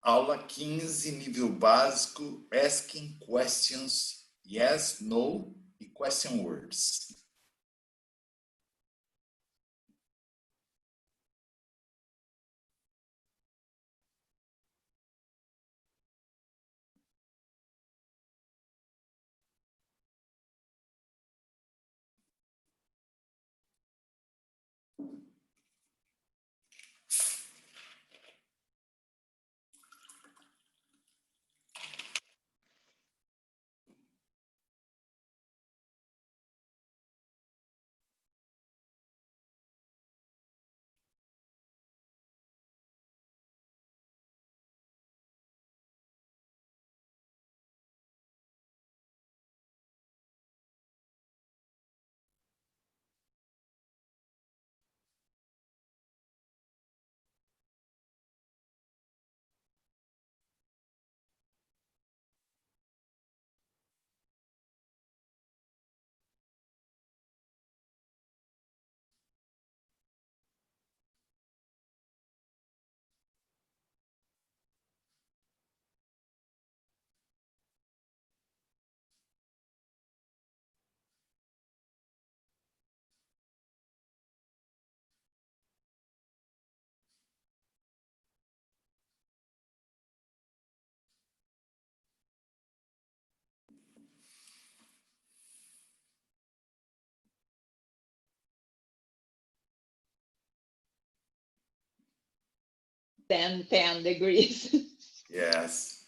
Aula 15, nível básico, asking questions, yes, no, e question words. Ten degrees. Yes.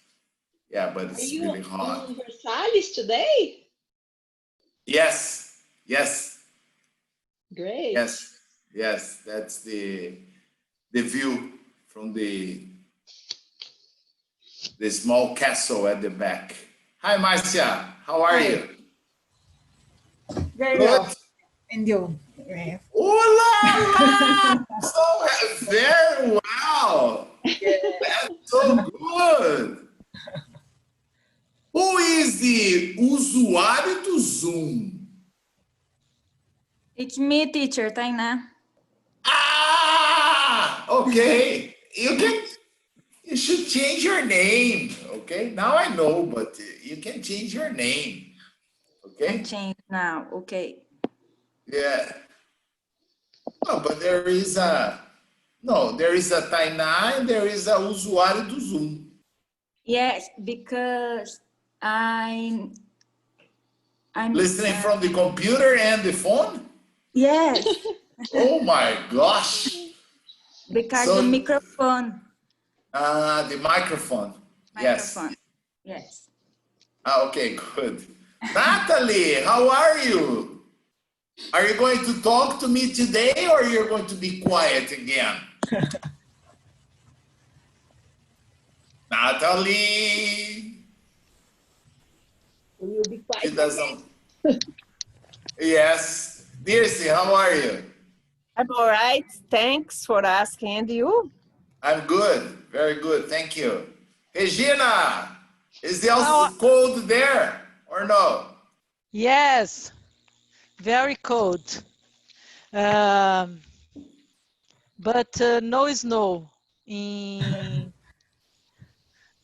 Yeah, but it's really hot. Are you on Versailles today? Yes. Yes. Great. Yes. Yes. That's the view from the small castle at the back. Hi, Marcia. How are you? Very Good. well. And you? Hola! So very well. That's so good. Who is the usuário do Zoom? It's me, teacher, Tainá. Ah, okay. You should change your name. Okay, now I know, but you can change your name. Okay. I change now. Okay. Yeah. No, but there is a Tainá and there is a usuário do Zoom. Yes, because I'm listening from the computer and the phone? Yes. Oh my gosh. Because the microphone. The microphone. Yes. Yes. Okay, good. Natalie, how are you? Are you going to talk to me today or you're going to be quiet again? Natalie. Will you be quiet? She doesn't. Yes. Dirce, how are you? I'm all right. Thanks for asking. And you? I'm good. Very good. Thank you. Regina, is it also cold there or no? Yes, very cold. But no snow.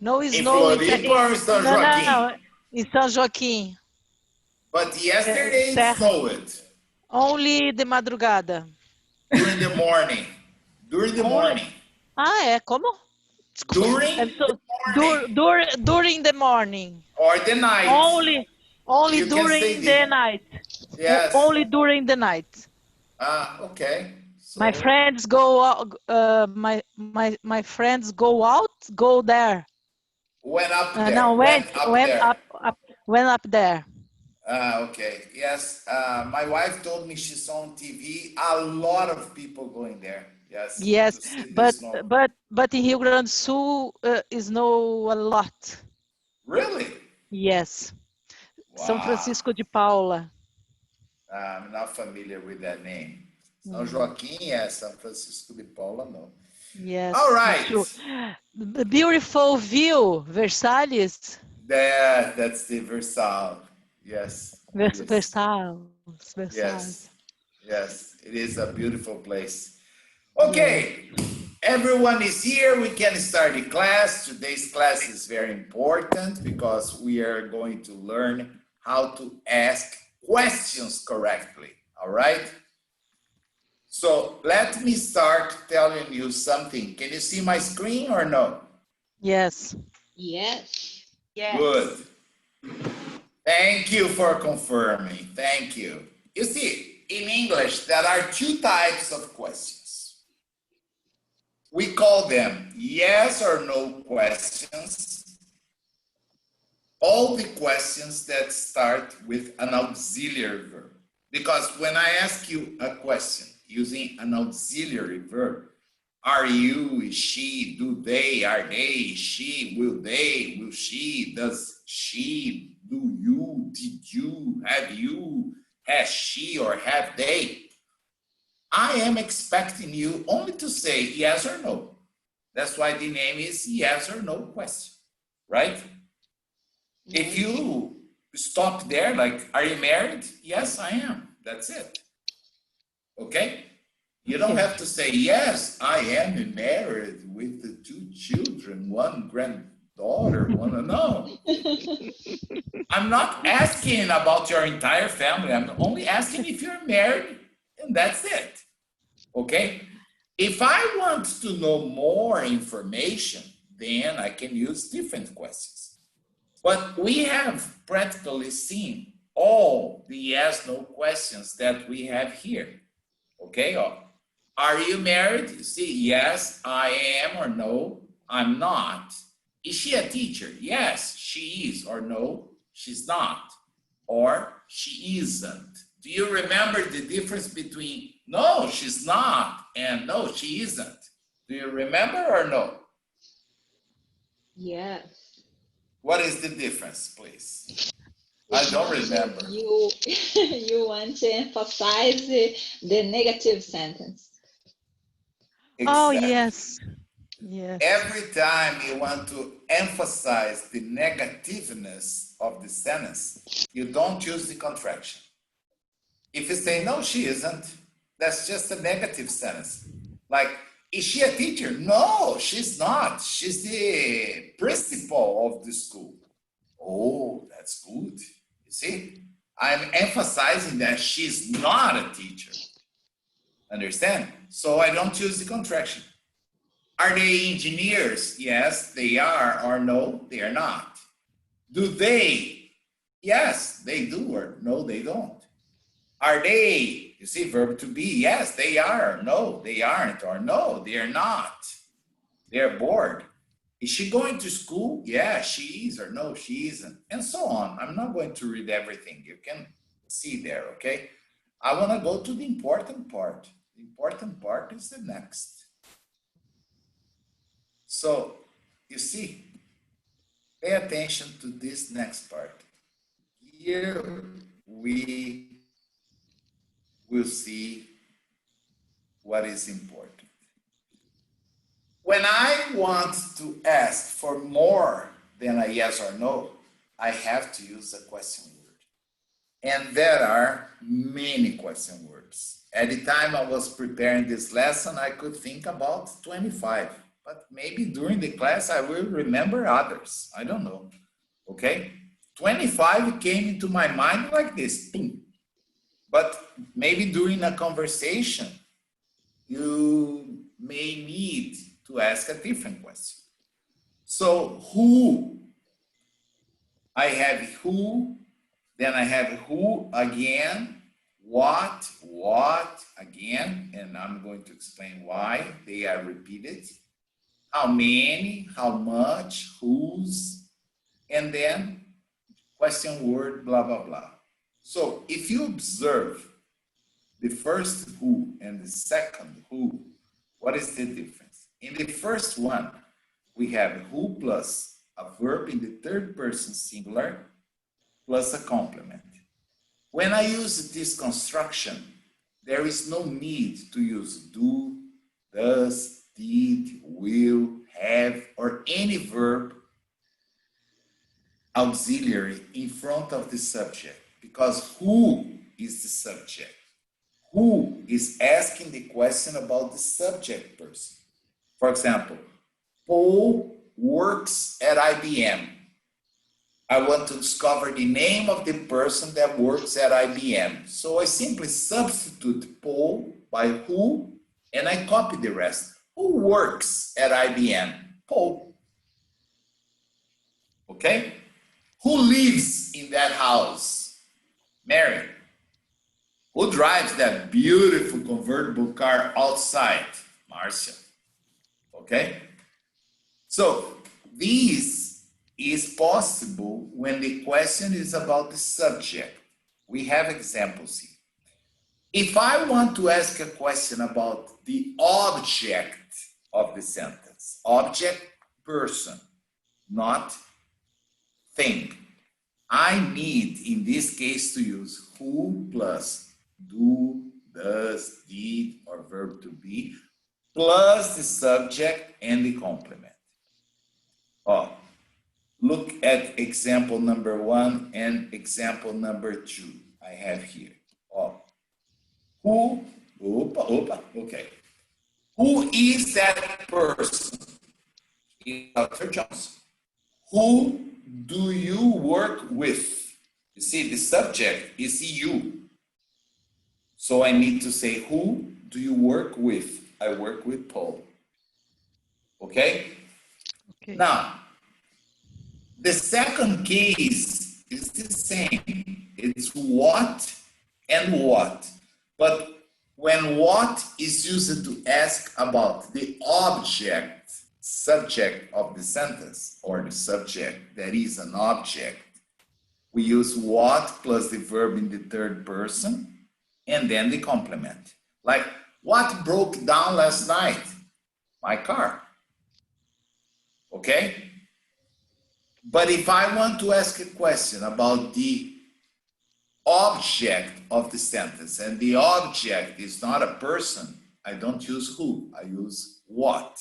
No snow in Floripa or São Joaquim? No, in São Joaquim. But yesterday it snowed. Only de madrugada. During the morning. During the morning. Ah, é? Como? During the morning. During the morning. Or the night. Only during the night. Yes. Only during the night. Okay. So, my friends go out. My friends go there. Went up there. No, went up there. Okay. Yes. My wife told me she saw on TV a lot of people going there. Yes. Yes, but in Rio Grande do Sul snow a lot. Really? Yes. Wow. São Francisco de Paula. I'm not familiar with that name. São Joaquim, yes. São Francisco de Paula, no. Yes. All right. The beautiful view, Versailles. That's the Versailles. Yes. Versailles. Yes. Yes. It is a beautiful place. Okay. Yes. Everyone is here. We can start the class. Today's class is very important because we are going to learn how to ask questions correctly. All right? So let me start telling you something. Can you see my screen or no? Yes. Yes. Yes. Good. Thank you for confirming. Thank you. You see, in English, there are two types of questions. We call them yes or no questions. All the questions that start with an auxiliary verb. Because when I ask you a question using an auxiliary verb, are you, is she, do they, are they, she, will she, does she, do you, did you, have you, has she, or have they? I am expecting you only to say yes or no. That's why the name is yes or no question, right? If you stop there, like, are you married? Yes, I am. That's it. Okay? You don't have to say, yes, I am married with the 2 children, 1 granddaughter, no. I'm not asking about your entire family. I'm only asking if you're married, and that's it. Okay? If I want to know more information, then I can use different questions. But we have practically seen all the yes/no questions that we have here. Okay? Are you married? You see, yes, I am, or no, I'm not. Is she a teacher? Yes, she is, or no, she's not, or she isn't. Do you remember the difference between no, she's not, and no, she isn't? Do you remember or no? Yes. What is the difference, please? I don't remember. You, you want to emphasize the negative sentence. Oh, Exactly. yes. Yes. Every time you want to emphasize the negativeness of the sentence, you don't use the contraction. If you say, no, she isn't, that's just a negative sentence. Like, is she a teacher? No, she's not. She's the principal of the school. Oh, that's good. You see, I'm emphasizing that she's not a teacher. Understand? So I don't use the contraction. Are they engineers? Yes, they are, or no, they are not. Do they? Yes, they do, or no, they don't. Are they? You see, verb to be, yes, they are, no, they aren't, or no, they are not. They're bored. Is she going to school? Yeah, she is, or no, she isn't, and so on. I'm not going to read everything. You can see there, okay? I want to go to the important part. The important part is the next. So, you see, pay attention to this next part. Here we will see what is important. When I want to ask for more than a yes or no, I have to use a question word. And there are many question words. At the time I was preparing this lesson, I could think about 25. But maybe during the class, I will remember others. I don't know. Okay? 25 came into my mind like this. But maybe during a conversation, you may need to ask a different question. So, who? I have who, then I have who again, what again, and I'm going to explain why they are repeated. How many, how much, whose, and then question word, blah, blah, blah. So if you observe the first who and the second who, what is the difference? In the first one, we have who plus a verb in the third person singular plus a complement. When I use this construction, there is no need to use do, does, did, will, have, or any verb auxiliary in front of the subject, because who is the subject? Who is asking the question about the subject person? For example, Paul works at IBM. I want to discover the name of the person that works at IBM. So I simply substitute Paul by who, and I copy the rest. Who works at IBM? Paul. Okay? Who lives in that house? Mary. Who drives that beautiful convertible car outside? Marcia. Okay? So this is possible when the question is about the subject. We have examples here. If I want to ask a question about the object of the sentence, object, person, not thing, I need, in this case, to use who plus do, does, did, or verb to be, plus the subject and the complement. Oh, look at example number 1 and example number 2 I have here. Oh, who, okay. Who is that person? Dr. Johnson. Who do you work with? You see, the subject is you. So I need to say, who do you work with? I work with Paul. Okay? Okay. Now, the second case is the same. It's what and what. But when what is used to ask about the object, subject of the sentence, or the subject that is an object, we use what plus the verb in the third person, and then the complement. Like, what broke down last night? My car. Okay? But if I want to ask a question about the object of the sentence, and the object is not a person, I don't use who, I use what.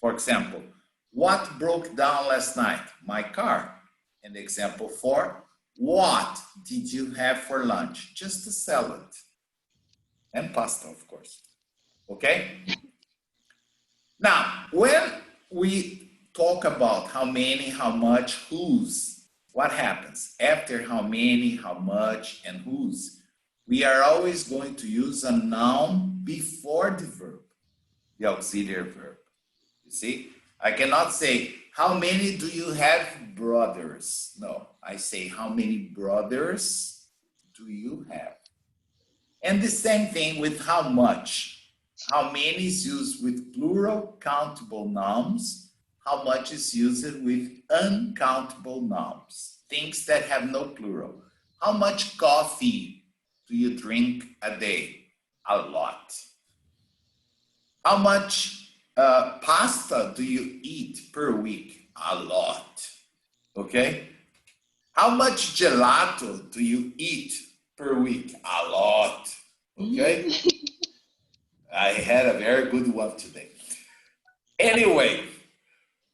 For example, what broke down last night? My car. And example 4, what did you have for lunch? Just a salad. And pasta, of course. Okay? Now, when we talk about how many, how much, whose, what happens? After how many, how much, and whose, we are always going to use a noun before the verb, the auxiliary verb. You see? I cannot say, how many do you have brothers? No, I say, how many brothers do you have? And the same thing with how much. How many is used with plural countable nouns. How much is used with uncountable nouns, things that have no plural. How much coffee do you drink a day? A lot. How much pasta do you eat per week? A lot. Okay? How much gelato do you eat per week? A lot. Okay? I had a very good one today. Anyway,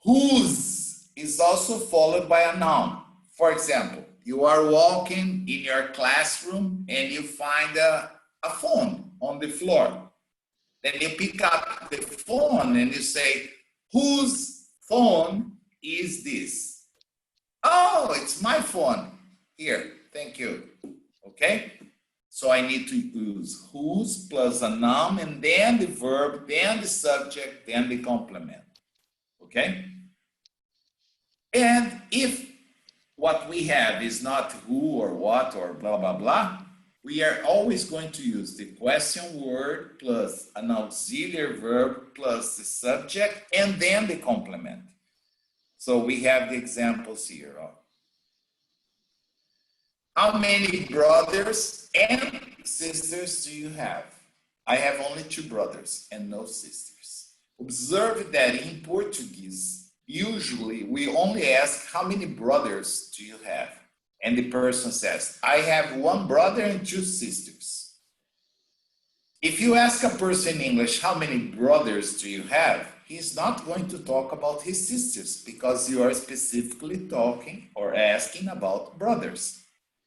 whose is also followed by a noun. For example, you are walking in your classroom and you find a phone on the floor. Then you pick up the phone and you say, whose phone is this? Oh, it's my phone. Here, thank you. Okay? So I need to use whose plus a noun, and then the verb, then the subject, then the complement. Okay? And if what we have is not who or what or blah, blah, blah, we are always going to use the question word plus an auxiliary verb plus the subject and then the complement. So we have the examples here. How many brothers and sisters do you have? I have only 2 brothers and no sisters. Observe that in Portuguese, usually we only ask, how many brothers do you have? And the person says, I have 1 brother and 2 sisters. If you ask a person in English, how many brothers do you have? He's not going to talk about his sisters because you are specifically talking or asking about brothers.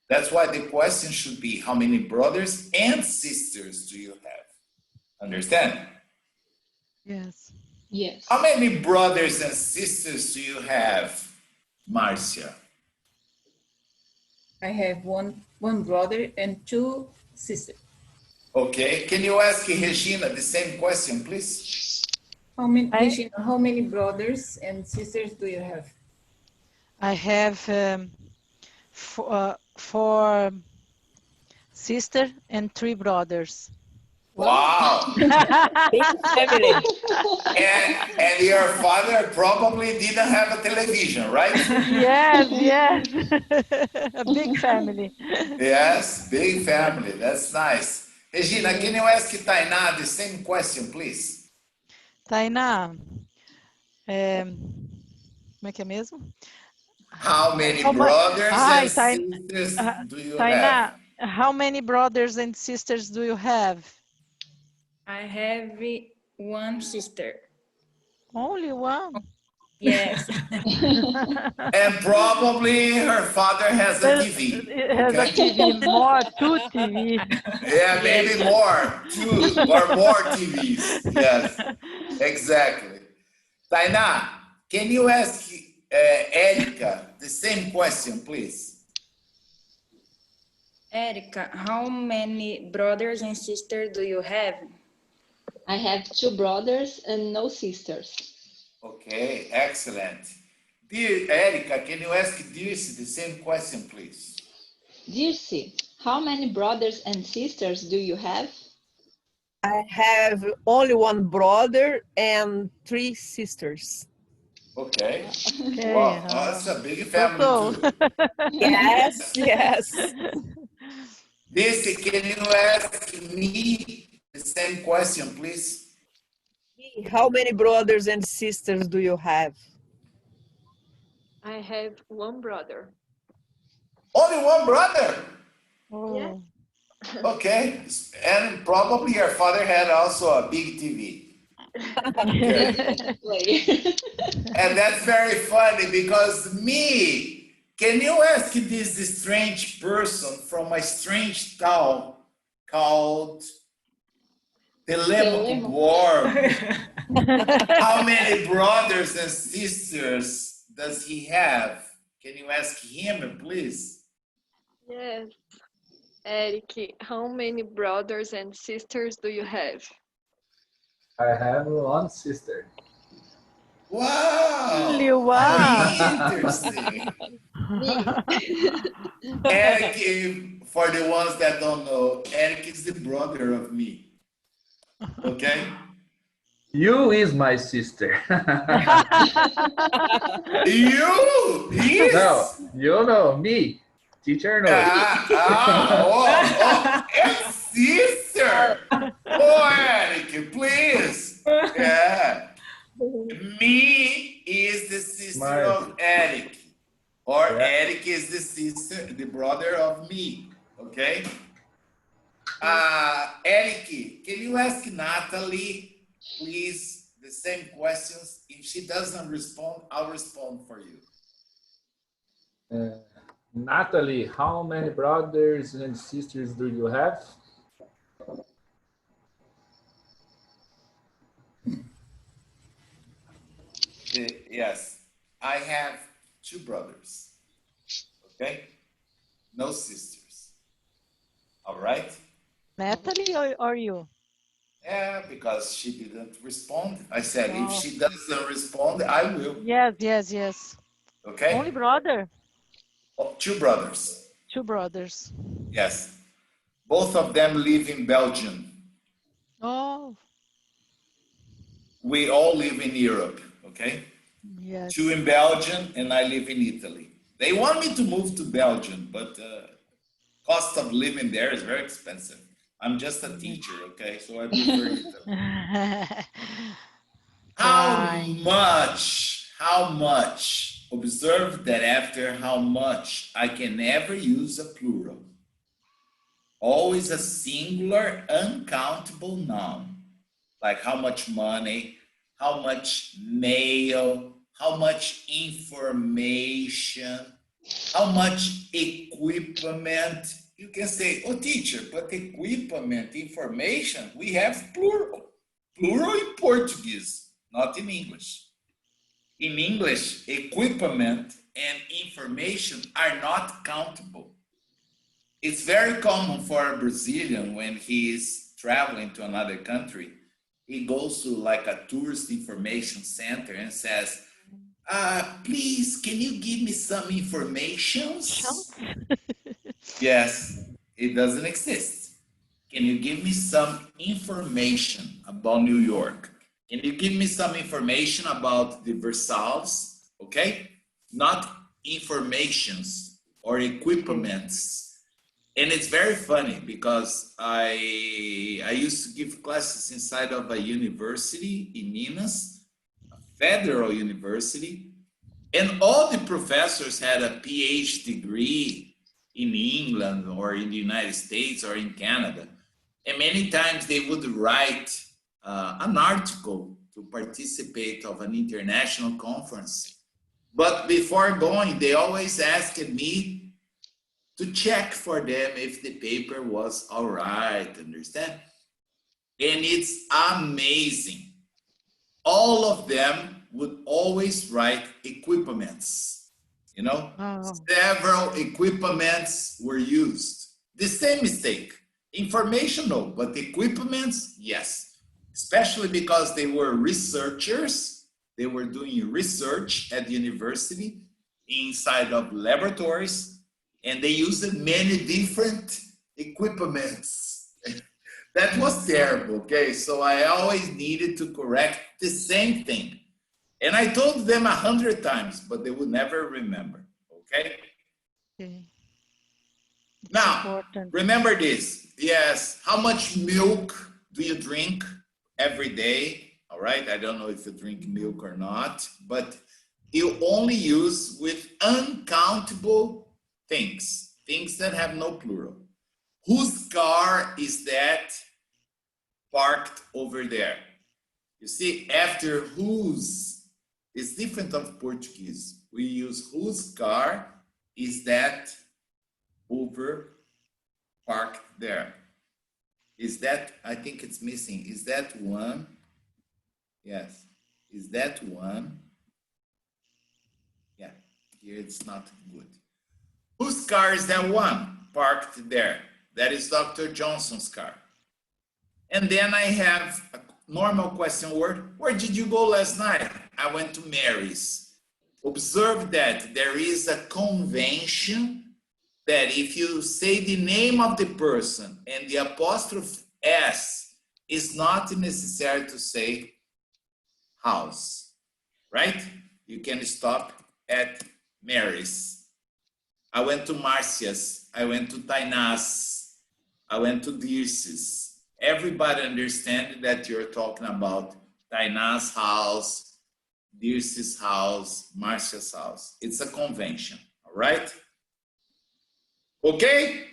That's why the question should be, how many brothers and sisters do you have? Understand? Yes. Yes. How many brothers and sisters do you have, Marcia? I have one brother and 2 sisters. Okay, can you ask Regina the same question, please? How many brothers and sisters do you have? I have 4 sisters and 3 brothers. Wow. Big family. And your father probably didn't have a television, right? Yes, yes. A big family. Yes, big family. That's nice. Regina, can you ask Tainá the same question, please? Tainá, como é que é mesmo? How many How mu- brothers Hi, and sisters do you have? Tainá, how many brothers and sisters do you have? I have 1 sister. Only one? Yes. And probably her father has a TV. It has a Okay? TV, more, 2 TV. Yeah, maybe more, 2 or more TVs. Yes, exactly. Tainá, can you ask Erica the same question, please? Erica, how many brothers and sisters do you have? I have 2 brothers and no sisters. Okay, excellent. Dear Erica, can you ask Dirce the same question, please? Dirce, how many brothers and sisters do you have? I have only one brother and 3 sisters. Okay. Okay, Wow, that's a big family so. too. Yes, yes. Dirce, can you ask me the same question, please? How many brothers and sisters do you have? I have one brother. Only one brother? Oh. Okay, and probably your father had also a big TV. Okay. And that's very funny because me, can you ask this strange person from a strange town called Telemaco, how many brothers and sisters does he have? Can you ask him, please? Yes. Eric, how many brothers and sisters do you have? I have 1 sister. Wow! Only one. Interesting. Eric, for the ones that don't know, Eric is the brother of me. Okay? You is my sister. You? Yes? No, you know me. Teacher knows. It's sister. Oh, Eric, please. Yeah. Me is the sister of Eric. Or Eric is the sister, the brother of me. Okay? Eric, can you ask Natalie, please, the same questions? If she doesn't respond, I'll respond for you. Natalie, how many brothers and sisters do you have? Yes, I have 2 brothers. Okay? No sisters. All right? Natalie or you? Yeah, because she didn't respond. I said, if she doesn't respond, I will. Yes, yes, yes. Okay? Only brother? Oh, 2 brothers. 2 brothers. Yes. Both of them live in Belgium. Oh, We all live in Europe, okay? yes. 2 in Belgium and I live in Italy. They want me to move to Belgium, but cost of living there is very expensive. I'm just a teacher, okay? So I prefer Italy. How much, observe that after how much, I can never use a plural. Always a singular, uncountable noun. Like how much money, how much mail, how much information, how much equipment. You can say, oh teacher, but equipment, information, we have plural. Plural in Portuguese. not in English. In English, equipment and information are not countable. It's very common for a Brazilian when he is traveling to another country, he goes to like a tourist information center and says, please, can you give me some information? Yes, it doesn't exist. Can you give me some information about New York? Can you give me some information about the Versailles? Okay, not informations or equipments. And it's very funny because I used to give classes inside of a university in Minas, a federal university, and all the professors had a PhD degree in England or in the United States or in Canada. And many times they would write an article to participate of an international conference. But before going, they always asked me to check for them if the paper was all right, understand? And it's amazing. All of them would always write equipments, you know? Oh. Several equipments were used. The same mistake. Information, no, but equipments, yes. Especially because they were researchers. They were doing research at the university inside of laboratories, and they used many different equipments. That was terrible, okay? So I always needed to correct the same thing. And I told them 100 times, but they would never remember, okay? Okay. It's Now, important. remember this. Yes, how much milk do you drink every day? All right, I don't know if you drink milk or not, but you only use with uncountable things that have no plural. Whose car is that parked over there? You see, after whose is different of Portuguese. We use whose car is that over parked there. Is that, I think it's missing. Is that one? Yes. Is that one? Yeah, here it's not good. Whose car is that one parked there? That is Dr. Johnson's car. And then I have a normal question word. Where did you go last night? I went to Mary's. Observe that there is a convention that if you say the name of the person and the apostrophe S, it's not necessary to say house, right? You can stop at Mary's. I went to Marcia's, I went to Taina's, I went to Dirce's. Everybody understands that you're talking about Taina's house, Dirce's house, Marcia's house. It's a convention, all right? Okay?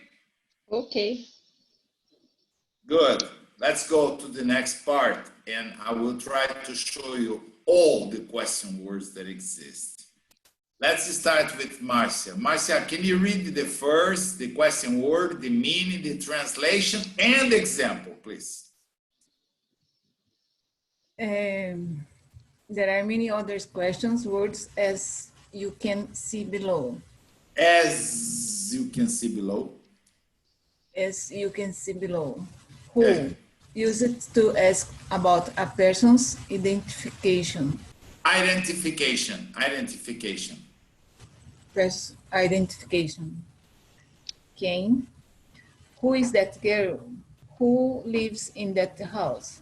Okay. Good. Let's go to the next part, and I will try to show you all the question words that exist. Let's start with Marcia. Marcia, can you read the question word, the meaning, the translation, and the example, please? There are many other questions, words as you can see below. As you can see below. As you can see below. Who? Okay. Use it to ask about a person's identification. Identification. Identification. Quem? Who is that girl? Who lives in that house?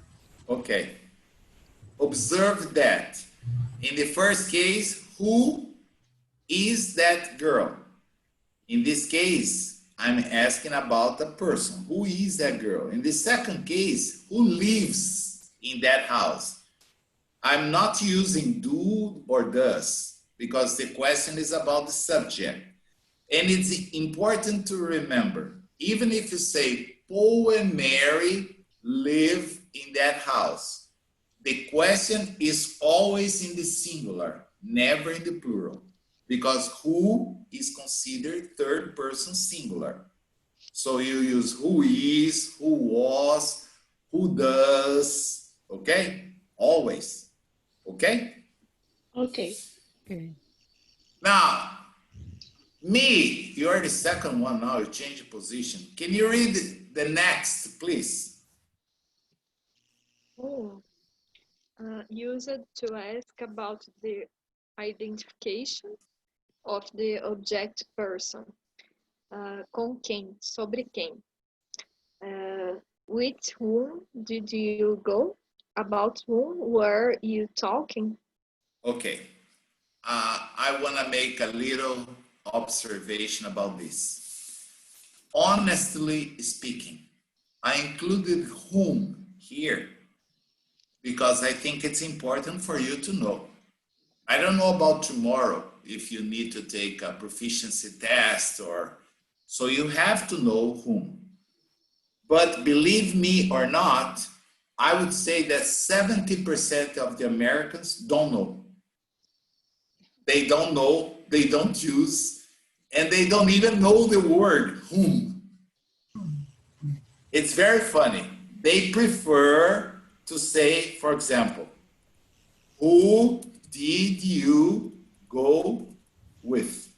Okay. Observe that. In the first case, who is that girl? In this case, I'm asking about a person. Who is that girl? In the second case, who lives in that house? I'm not using do or does because the question is about the subject. And it's important to remember, even if you say Paul and Mary live in that house, the question is always in the singular, never in the plural, because who is considered third person singular. So you use who is, who was, who does, okay? Always. Okay? Okay. Okay. Now, me, you're the second one now, you change position. Can you read the next, please? Oh, used to ask about the identification of the object person. Com quem? Sobre quem? With whom did you go? About whom were you talking? Okay. I want to make a little observation about this. Honestly speaking, I included whom here because I think it's important for you to know. I don't know about tomorrow if you need to take a proficiency test or so you have to know whom. But believe me or not, I would say that 70% of the Americans don't know. They don't know, they don't use, and they don't even know the word whom. It's very funny. They prefer to say, for example, who did you go with?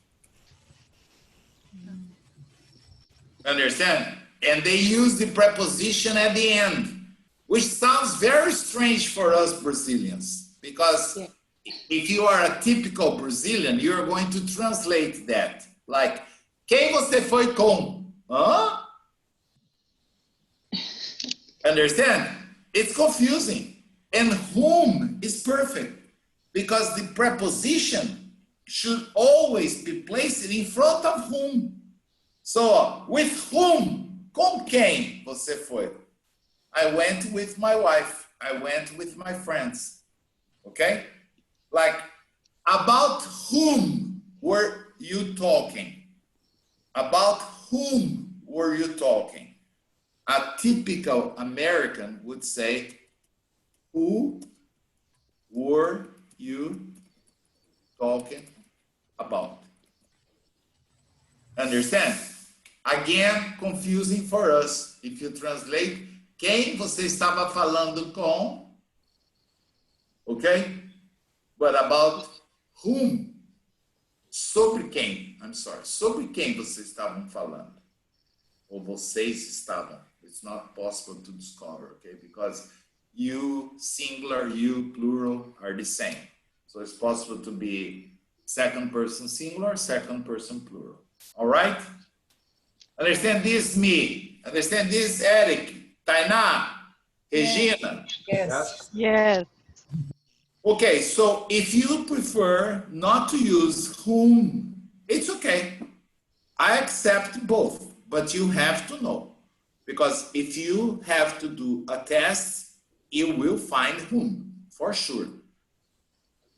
Understand? And they use the preposition at the end, which sounds very strange for us Brazilians, because if you are a typical Brazilian, you're going to translate that like, quem você foi com? Huh? Understand? It's confusing. And whom is perfect because the preposition should always be placed in front of whom. So, with whom? Com quem você foi? I went with my wife. I went with my friends. Okay? Like, about whom were you talking? About whom were you talking? A typical American would say, who were you talking about? Understand? Again, confusing for us. If you translate, quem você estava falando com, okay? But about whom? Sobre quem? I'm sorry. Sobre quem vocês estavam falando? Ou vocês estavam? It's not possible to discover, okay? Because you, singular, you, plural, are the same. So it's possible to be second person singular, second person plural. All right? Understand this, me? Understand this, Eric? Tainá? Regina? Yes. Yes. Okay, so if you prefer not to use whom, it's okay. I accept both, but you have to know. Because if you have to do a test, you will find whom, for sure.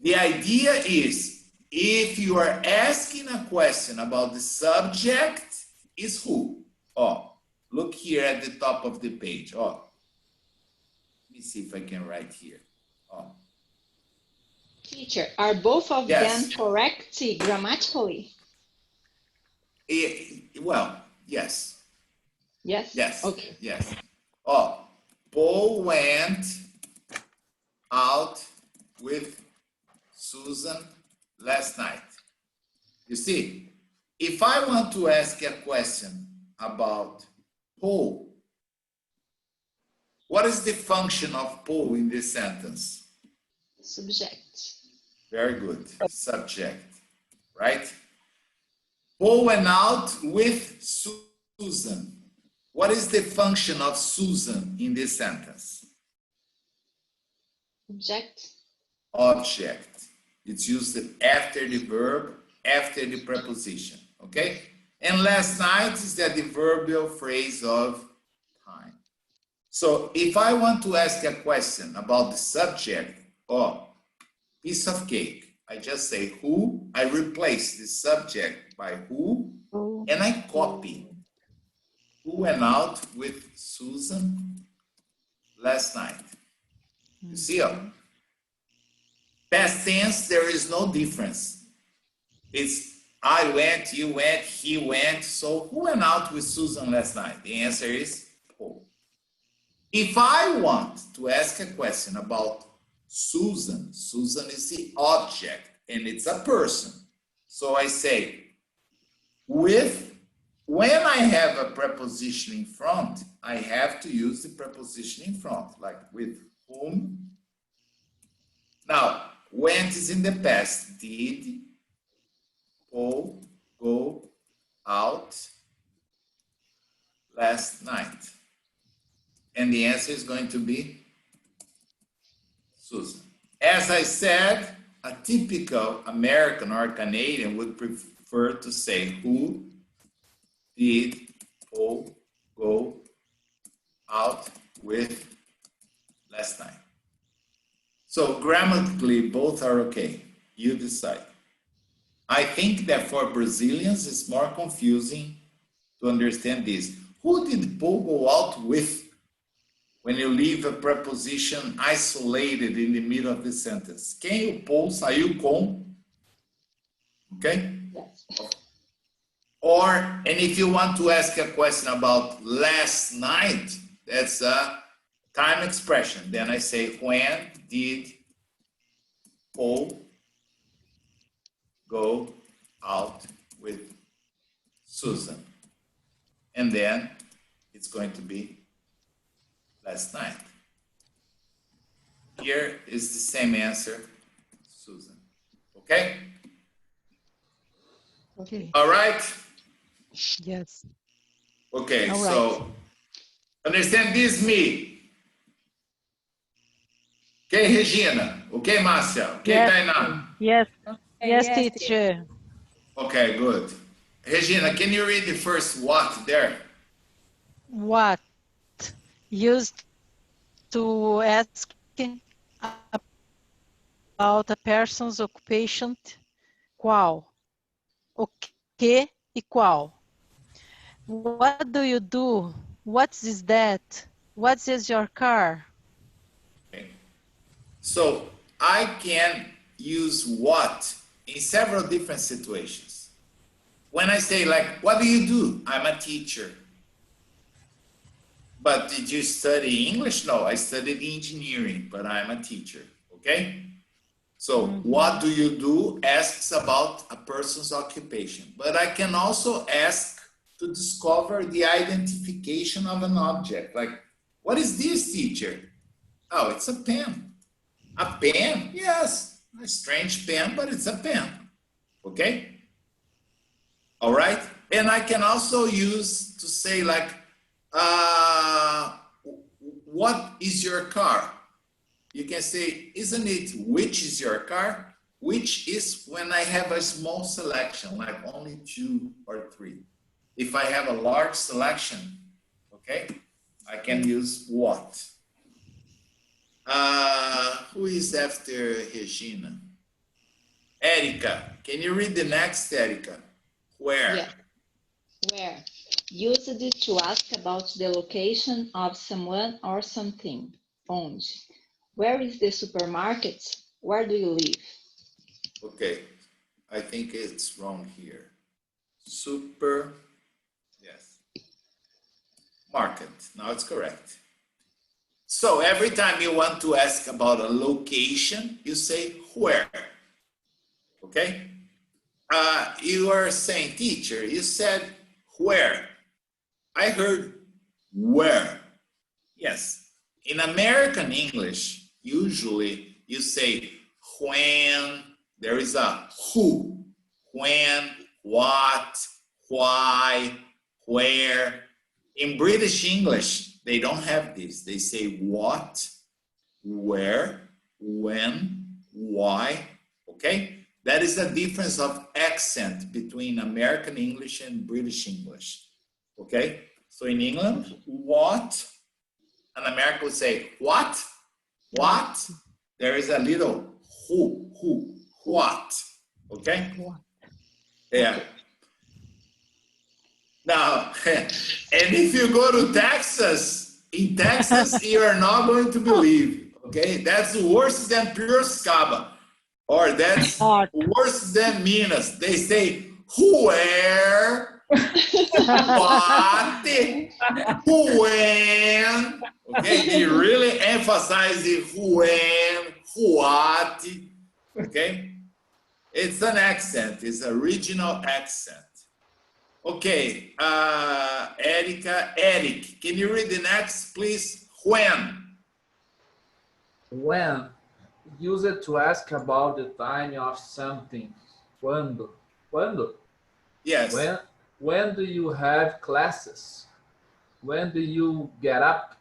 The idea is, if you are asking a question about the subject, is who? Oh, look here at the top of the page. Oh, let me see if I can write here. Oh. Teacher, are both of Yes. them correct grammatically? Well, yes. Yes? Yes. Okay. Yes. Oh, Paul went out with Susan last night. You see, if I want to ask a question about Paul, what is the function of Paul in this sentence? Subject. Very good. Subject, right? Paul went out with Susan. What is the function of Susan in this sentence? Object. Object. It's used after the verb, after the preposition, okay? And last night is the adverbial phrase of time. So if I want to ask a question about the subject, oh, piece of cake, I just say who, I replace the subject by who, and I copy. Who went out with Susan last night? You see, past tense, there is no difference. It's I went, you went, he went. So who went out with Susan last night? The answer is Paul. If I want to ask a question about Susan. Susan is the object, and it's a person. So I say, when I have a preposition in front, I have to use the preposition in front, like with whom. Now, went is in the past. Did Paul go out last night? And the answer is going to be Susan. As I said, a typical American or Canadian would prefer to say, who did Paul go out with last night? So grammatically, both are okay. You decide. I think that for Brazilians, it's more confusing to understand this. Who did Paul go out with? When you leave a preposition isolated in the middle of the sentence. Quem o Paul saiu com? Okay? Yes. Or, and if you want to ask a question about last night, that's a time expression. Then I say, when did Paul go out with Susan? And then it's going to be last night. Here is the same answer, Susan. Okay? Okay. All right? Yes. Okay, All so understand this, me. Okay, Regina. Okay, Márcia. Okay, Yes. Tainá. Yes. Okay, Yes, teacher. Okay, good. Regina, can you read the first what there? What? Used to ask about a person's occupation. Qual? O que e qual? What do you do? What is that? What is your car? Okay. So I can use what in several different situations. When I say like, what do you do? I'm a teacher. But did you study English? No, I studied engineering, but I'm a teacher, okay? So what do you do asks about a person's occupation. But I can also ask to discover the identification of an object. Like, what is this, teacher? Oh, it's a pen. A pen? Yes, a strange pen, but it's a pen, okay? All right? And I can also use to say like, what is your car? You can say, isn't it which is your car? Which is when I have a small selection, like only 2 or 3. If I have a large selection, okay, I can use what. Who is after Regina? Erica, can you read the next, Erica? Where? Yeah. Where? Used to ask about the location of someone or something. Onde? Where is the supermarket? Where do you live? Okay, I think it's wrong here. Super, yes. Market, now it's correct. So every time you want to ask about a location, you say where, okay? You are saying, teacher, you said where. I heard where. Yes, in American English, usually you say when, there is a who, when, what, why, where. In British English, they don't have this. They say what, where, when, why, okay? That is the difference of accent between American English and British English, okay? So in England, what, an American would say what, what, there is a little who, what, okay? Yeah. Now, and if you go to Texas, in Texas, you are not going to believe, okay? That's worse than Piracicaba, or that's worse than Minas. They say, where, what, who, when, okay? They really emphasize the who, when, what, okay? It's an accent, it's a regional accent. Okay, Eric, can you read the next, please? When? When? Use it to ask about the time of something. Quando? Quando? Yes. When do you have classes? When do you get up?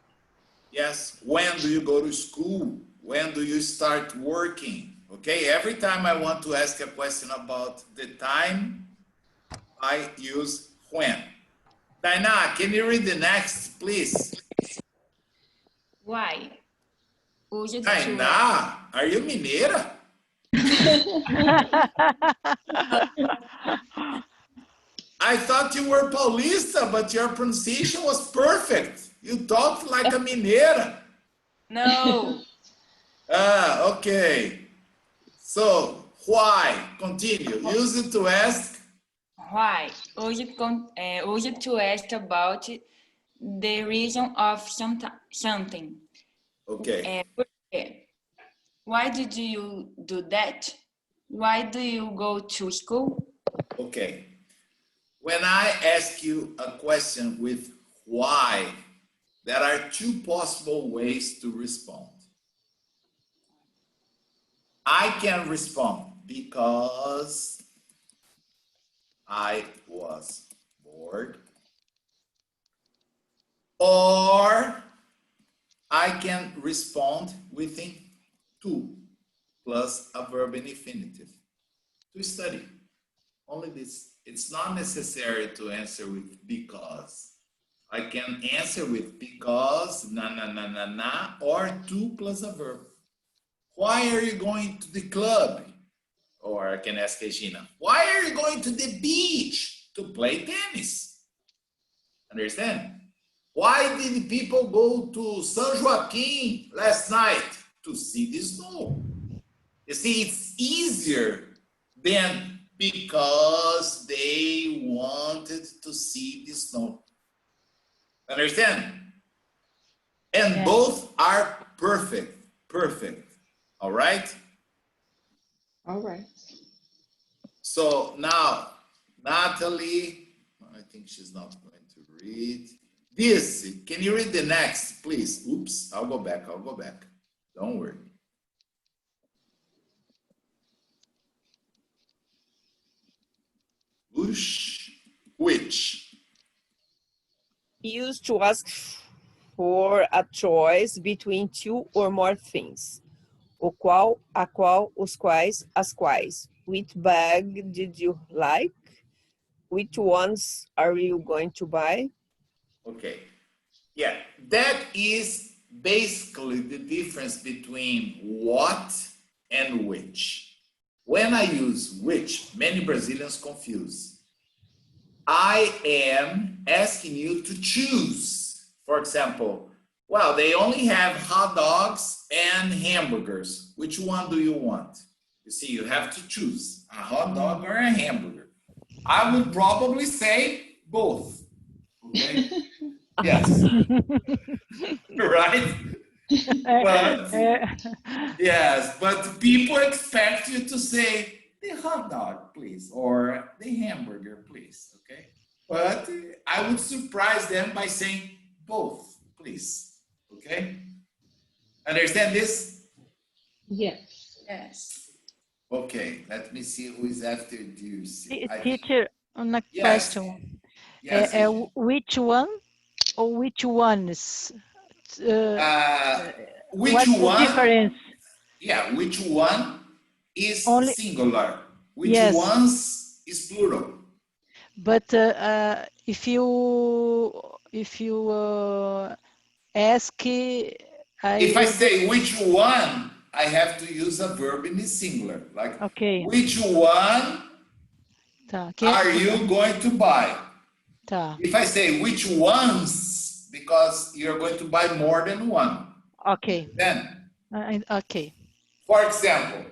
Yes, when do you go to school? When do you start working? Okay, every time I want to ask a question about the time, I use when. Tainá, can you read the next, please? Why? Use it to Tainá, are you mineira? I thought you were Paulista, but your pronunciation was perfect. You talked like a mineira. No. Ah, okay. So, why? Continue. Use it to ask. Why? Use it to ask about the reason of something. Okay. Por quê? Why did you do that? Why do you go to school? Okay. When I ask you a question with why, there are two possible ways to respond. I can respond because I was bored, or I can respond within to plus a verb in infinitive. To study. Only this. It's not necessary to answer with because. I can answer with because, na, or to plus a verb. Why are you going to the club? Or I can ask Regina, why are you going to the beach to play tennis? Understand? Why did people go to San Joaquin last night? To see the snow. You see, it's easier than because they wanted to see the snow. Understand? And Yes. both are perfect. Perfect. All right? All right. So now, Natalie, I think she's not going to read. This, can you read the next, please? Oops, I'll go back. Don't worry. Which? Used to ask for a choice between two or more things. O qual, a qual, os quais, as quais. Which bag did you like? Which ones are you going to buy? Okay. Yeah, that is basically the difference between what and which. When I use which, many Brazilians confuse. I am asking you to choose. For example, well, they only have hot dogs and hamburgers. Which one do you want? You see, you have to choose a hot dog or a hamburger. I would probably say both. Okay? Yes. Right? But yes, but people expect you to say the hot dog, please, or the hamburger, please. Okay. But I would surprise them by saying both, please. Okay. Understand this? Yes. Yes. Okay. Let me see who is after Dirce. Teacher, una Yes. question. Yes. Which one or which ones? Which What's the one? difference? Yeah, which one is Only singular? Which yes, ones is plural? but if you ask, If I say which one, I have to use a verb in the singular. Like, okay. which one Tá. are you going to buy? Tá. If I say which ones, because you're going to buy more than one. Okay. Then, Okay. for example,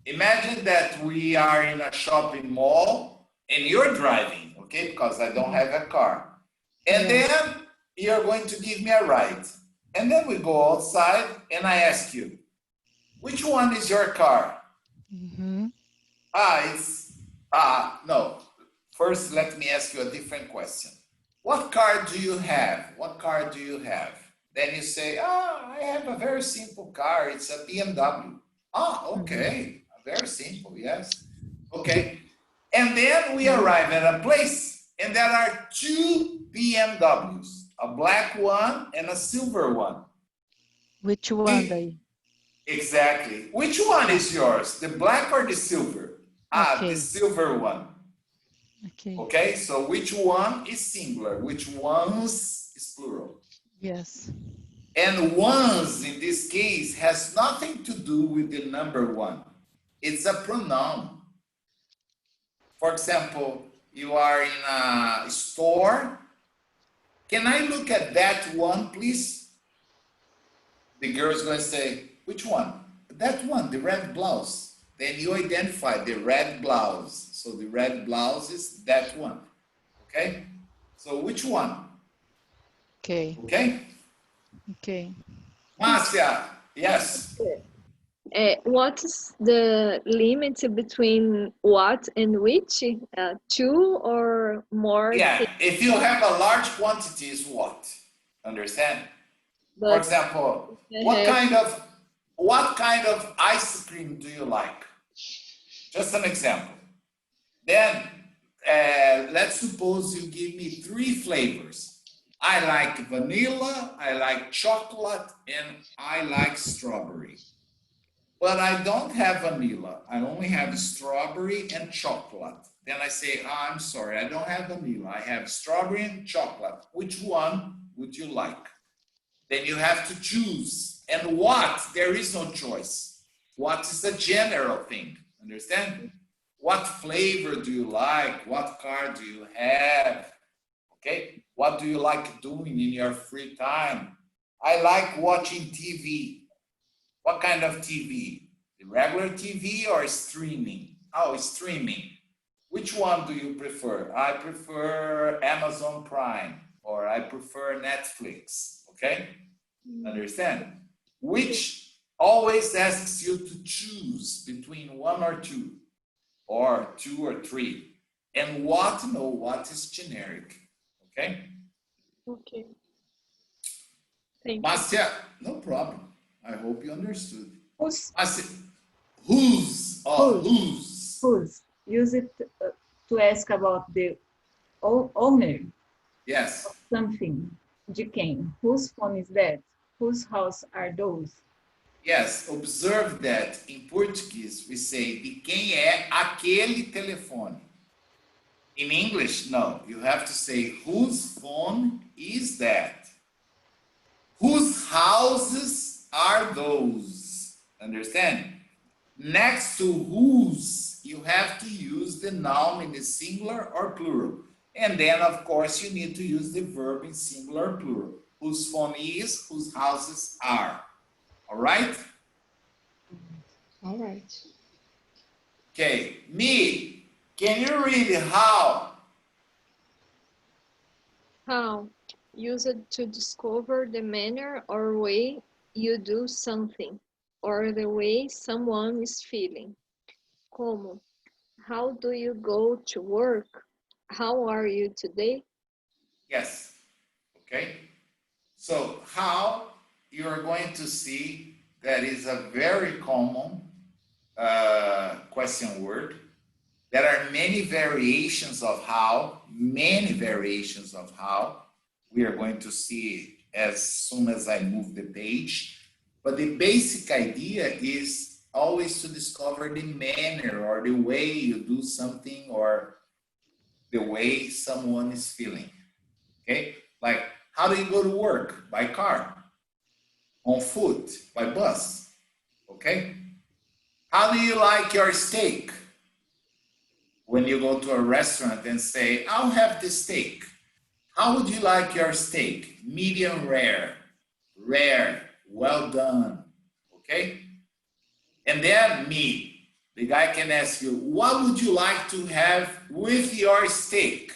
imagine that we are in a shopping mall and you're driving, okay? Because I don't have a car. And Yeah. then you're going to give me a ride. And then we go outside and I ask you, Which one is your car? No. First, let me ask you a different question. What car do you have? What car do you have? Then you say, I have a very simple car. It's a BMW. Okay. Very simple, yes. Okay. And then we arrive at a place and there are two BMWs, a black one and a silver one. Which one daí? Exactly. Which one is yours? The black or the silver? Okay. The silver one. Okay. Okay, so which one is singular? Which ones is plural? Yes. And ones in this case has nothing to do with the number one. It's a pronoun. For example, you are in a store. Can I look at that one, please? The girl's going to say, which one? That one, the red blouse. Then you identify the red blouse. So the red blouse is that one. Okay? So which one? Okay. Okay? Okay. Marcia, yes. What is the limit between what and which? Two or more? Yeah, if you have a large quantity is what? Understand? For But example, I what kind of ice cream do you like? Just an example. Then let's suppose you give me 3 flavors. I like vanilla, I like chocolate, and I like strawberry. But I don't have vanilla. I only have strawberry and chocolate. Then I say, I'm sorry, I don't have vanilla. I have strawberry and chocolate. Which one would you like? Then you have to choose. And what? There is no choice. What is a general thing? Understand? What flavor do you like? What car do you have? Okay? What do you like doing in your free time? I like watching TV. What kind of TV? The regular TV or streaming? Oh, streaming. Which one do you prefer? I prefer Amazon Prime or I prefer Netflix. Okay? Understand? Which always asks you to choose between 1 or 2 or 2 or 3. And what? No, what is generic. Okay? Okay. Thank you. Marcia, no problem. I hope you understood. Whose? Marcia, whose? Whose? Whose? Use it to ask about the owner Yes. of something. De quem? Whose phone is that? Whose house are those? Yes, observe that in Portuguese we say de quem é aquele telefone. In English, no, you have to say whose phone is that? Whose houses are those? Understand? Next to whose, you have to use the noun in the singular or plural. And then, of course, you need to use the verb in singular or plural. Whose phone is, whose houses are. All right? All right. Okay, me, can you read how? How? Use it to discover the manner or way you do something, or the way someone is feeling. Como? How do you go to work? How are you today? Yes. Okay. So how you are going to see that is a very common question word. There are many variations of how, We are going to see as soon as I move the page. But the basic idea is always to discover the manner or the way you do something or the way someone is feeling. Okay? Like, how do you go to work? By car. On foot. By bus. Okay? How do you like your steak? When you go to a restaurant and say, I'll have the steak. How would you like your steak? Medium rare. Rare. Well done. Okay? And then me, the guy can ask you, what would you like to have with your steak?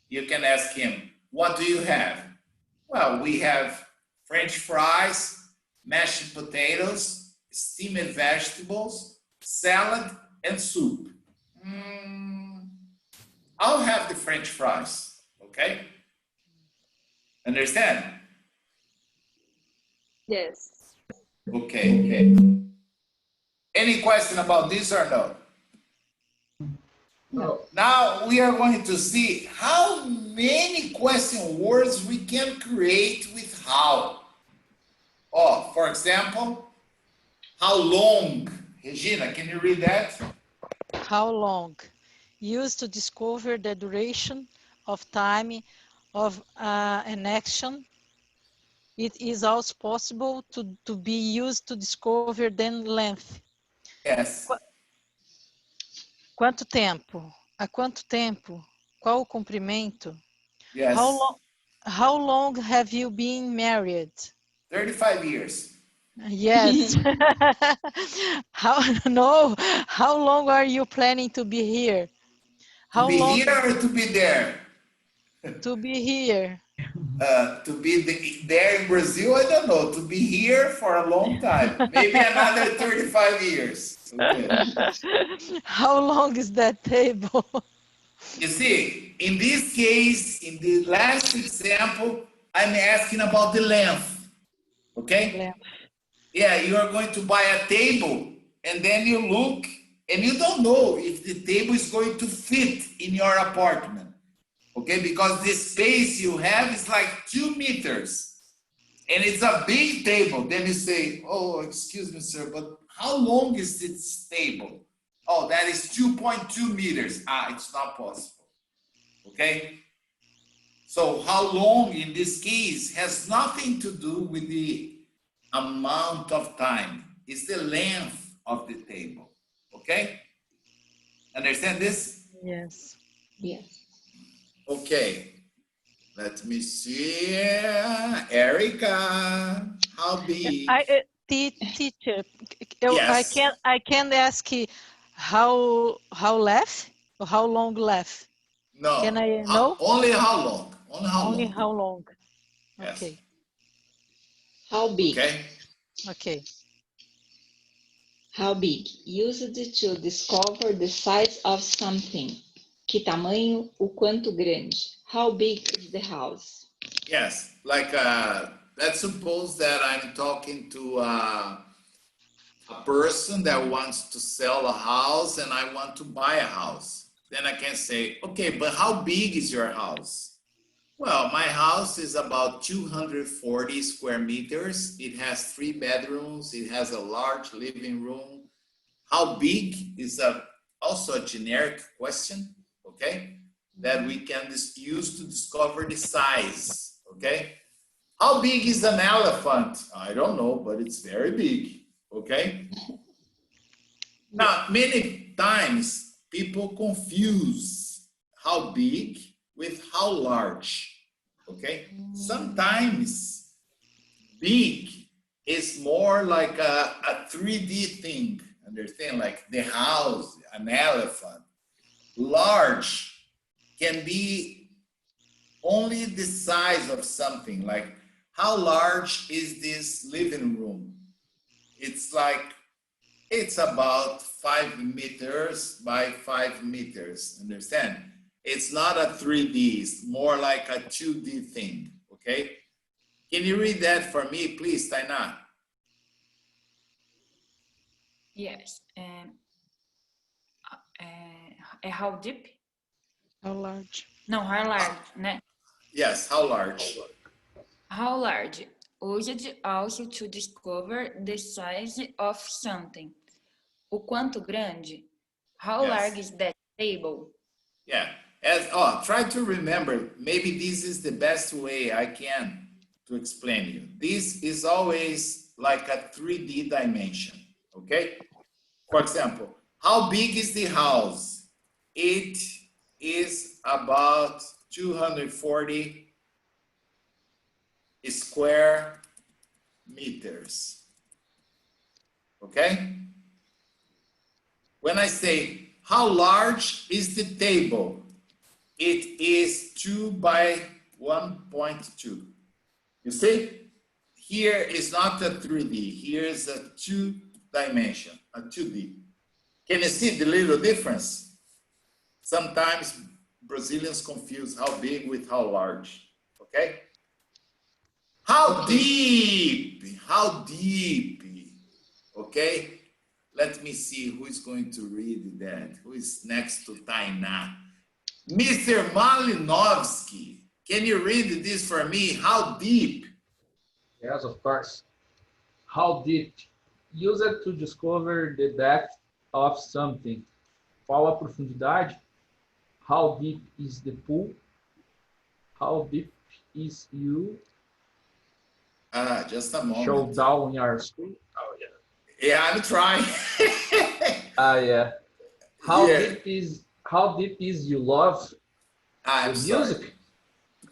You can ask him, what do you have? Well, we have French fries, mashed potatoes, steamed vegetables, salad, and soup. I'll have the French fries, okay? Understand? Yes. Okay. Any question about this or no? No. Now we are going to see how many question words we can create with how. Oh, for example, how long? Regina, can you read that? How long? Used to discover the duration of time of an action. It is also possible to be used to discover the length. Yes. Quanto tempo? Há quanto tempo? Qual o comprimento? Yes. How long have you been married? 35 years. Yes. How long are you planning to be here? To be here or to be there? To be here? To be there in Brazil, I don't know. To be here for a long time, maybe another 35 years. Okay. How long is that table? You see, in this case, in the last example, I'm asking about the length. Okay? Length. Yeah, you are going to buy a table and then you look and you don't know if the table is going to fit in your apartment. Okay, because the space you have is like 2 meters and it's a big table. Then you say, oh, excuse me, sir, but how long is this table? Oh, that is 2.2 meters. It's not possible. Okay? So how long in this case has nothing to do with the amount of time. It's the length of the table. Okay? Understand this? Yes. Yes. Okay. Let me see. Erica, how big? Teacher, Yes. I can ask how left or how long left? No. Can I know? Only how long? Only how long? Yes. Okay. How big? Okay. Okay. How big? Used to discover the size of something. Que tamanho? O quanto grande? How big is the house? Yes. Like, let's suppose that I'm talking to a person that wants to sell a house and I want to buy a house. Then I can say, okay, but how big is your house? Well, my house is about 240 square meters. It has 3 bedrooms. It has a large living room. How big is also a generic question, okay? That we can use to discover the size, okay? How big is an elephant? I don't know, but it's very big, okay? Now, many times people confuse how big with how large, okay? Sometimes big is more like a 3D thing, understand? Like the house, an elephant. Large can be only the size of something, like how large is this living room? It's about 5 meters by 5 meters, understand? It's not a 3D, it's more like a 2D thing, okay? Can you read that for me, please, Tainá? Yes. How deep? How large? Não, how large, né? Yes, how large? How large? Used also to discover the size of something. O quanto grande? How Yes. large is that table? Yeah, try to remember, maybe this is the best way I can to explain you. This is always like a 3D dimension, okay? For example, how big is the house? It is about 240 square meters, okay? When I say, how large is the table? It is 2 by 1.2. You see? Here is not a 3D. Here is a 2 dimension, a 2D. Can you see the little difference? Sometimes Brazilians confuse how big with how large, okay? How deep, okay? Let me see who is going to read that. Who is next to Tainá? Mr. Malinowski, can you read this for me? How deep? Yes, of course. How deep? Use it to discover the depth of something. Qual a profundidade? How deep is the pool? How deep is you? Just a moment. Show down your school? Oh, yeah. Yeah, I'm trying. Yeah. How deep is you love I'm the sorry. music?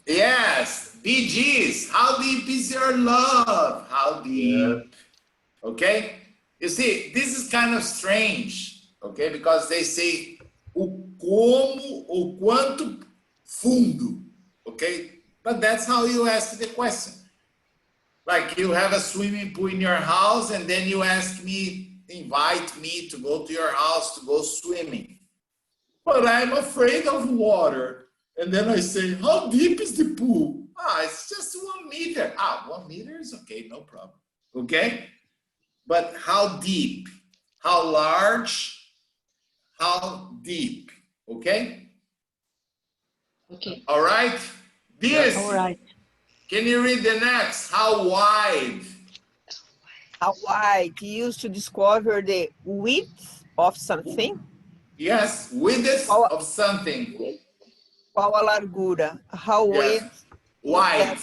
Yes, Bee Gees. How deep is your love? How deep? Yeah. Okay. You see, this is kind of strange, okay? Because they say o como, o quanto fundo, okay? But that's how you ask the question. Like you have a swimming pool in your house and then you ask me, invite me to go to your house to go swimming. But I'm afraid of water. And then I say, how deep is the pool? It's just 1 meter. 1 meter is okay, no problem. Okay? But how deep? How large? How deep? Okay? Okay. All right? This. All right. Can you read the next? How wide? How wide? Used to discover the width of something. Yes, width of something. Qual a largura? How Yes. Wide.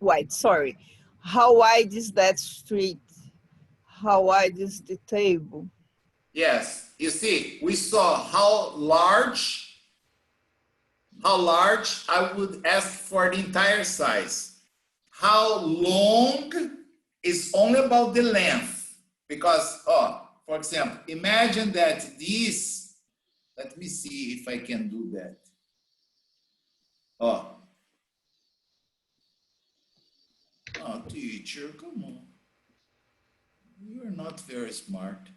Wide, sorry. How wide is that street? How wide is the table? Yes, you see, we saw how large, I would ask for the entire size. How long is only about the length. Because, for example, imagine that this, let me see if I can do that. Teacher, come on. You're not very smart.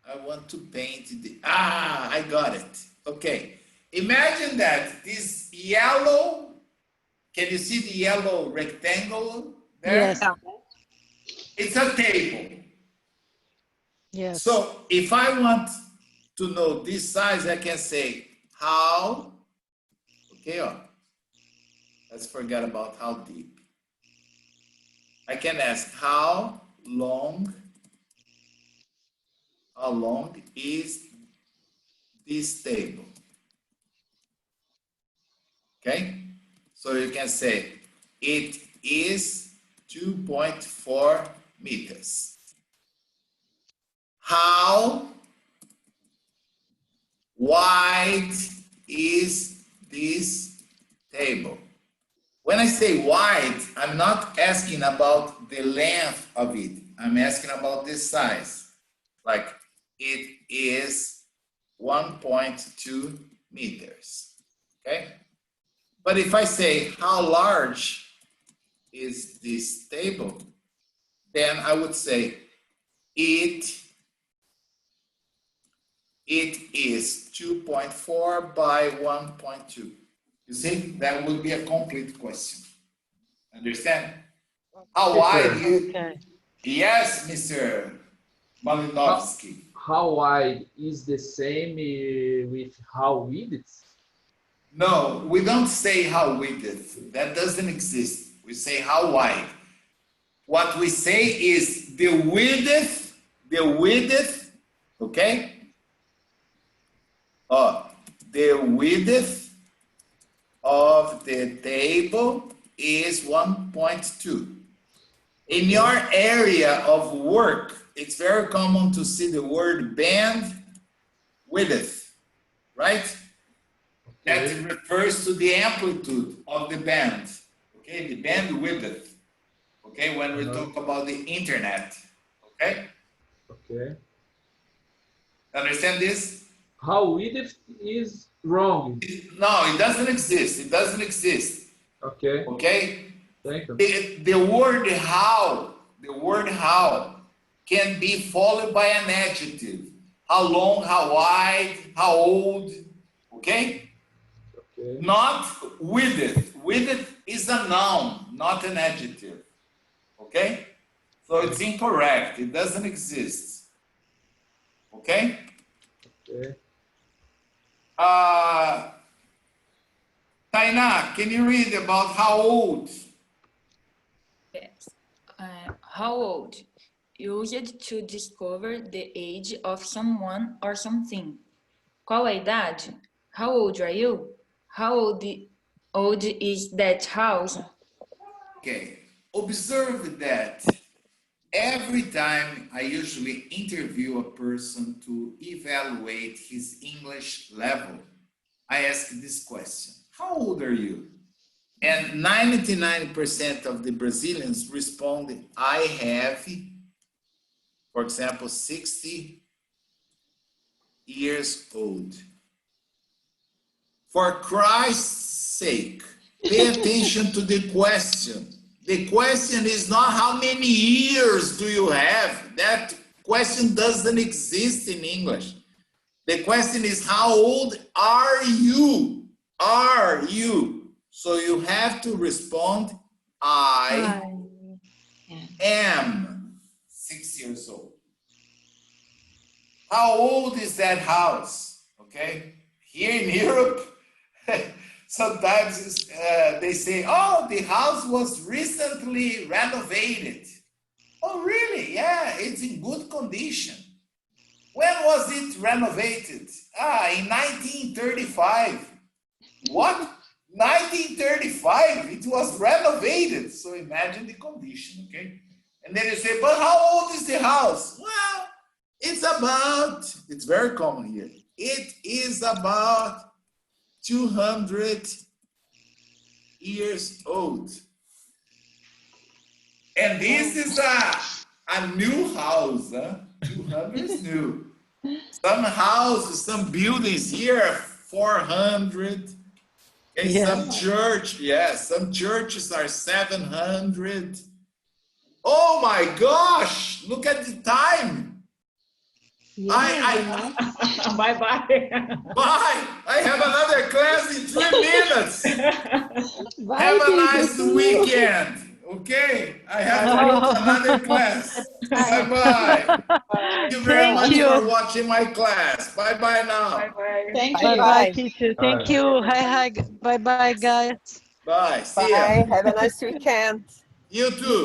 I want to paint the, I got it. Okay. Imagine that this yellow, can you see the yellow rectangle there? Yes. Yeah. It's a table. Yes. So if I want to know this size, I can say how, okay, let's forget about how deep. I can ask how long is this table? Okay, so you can say it is 2.4 meters. How wide is this table? When I say wide, I'm not asking about the length of it. I'm asking about the size. Like it is 1.2 meters, okay? But if I say how large is this table, then I would say it is 2.4 by 1.2. You see, that would be a complete question. Understand? How wide you? Okay. Yes, Mr. Malinowski. How wide is the same with how width? No, we don't say how width. That doesn't exist. We say how wide. What we say is the width, okay? The width of the table is 1.2. In your area of work, it's very common to see the word band width, right? That refers to the amplitude of the band, okay? The band width, okay? When we talk about the internet, okay? Okay. Understand this? How width is wrong. No, it doesn't exist. It doesn't exist. Okay. Okay? Thank you. The word how the word how can be followed by an adjective. How long, how wide, how old, okay? Okay. Not with it. With it is a noun, not an adjective, okay? So it's incorrect, it doesn't exist, okay? Okay. Tainá, can you read about how old? Yes. How old? Used to discover the age of someone or something. Qual a idade? How old are you? How old is that house? Okay, observe that every time I usually interview a person to evaluate his English level, I ask this question: how old are you? And 99% of the Brazilians respond, I have, for example, 60 years old. For Christ's sake, pay attention to the question. The question is not how many years do you have. That question doesn't exist in English. The question is how old are you? Are you? So you have to respond, I am 6 years old. How old is that house? Okay, here in Europe, sometimes they say, oh, the house was recently renovated. Oh, really? Yeah, it's in good condition. When was it renovated? In 1935. What? 1935? It was renovated. So imagine the condition, okay? And then you say, but how old is the house? Well, it's very common here. It is about 200 years old. And this is a new house, huh? 200 is new. Some houses, some buildings here are 400. Okay, Yeah. some churches are 700. Oh my gosh, look at the time. Bye bye. Bye. I have another class in 3 minutes. Bye, Have a teacher. nice See you. weekend. Okay, I have to go to another class. Bye-bye. Thank you very Thank much you. for watching my class. Bye-bye now. Bye bye. Thank Bye you. Bye, bye. teacher. Thank you. Hi. Bye, guys. Bye. See ya. Bye. Have a nice weekend. You too.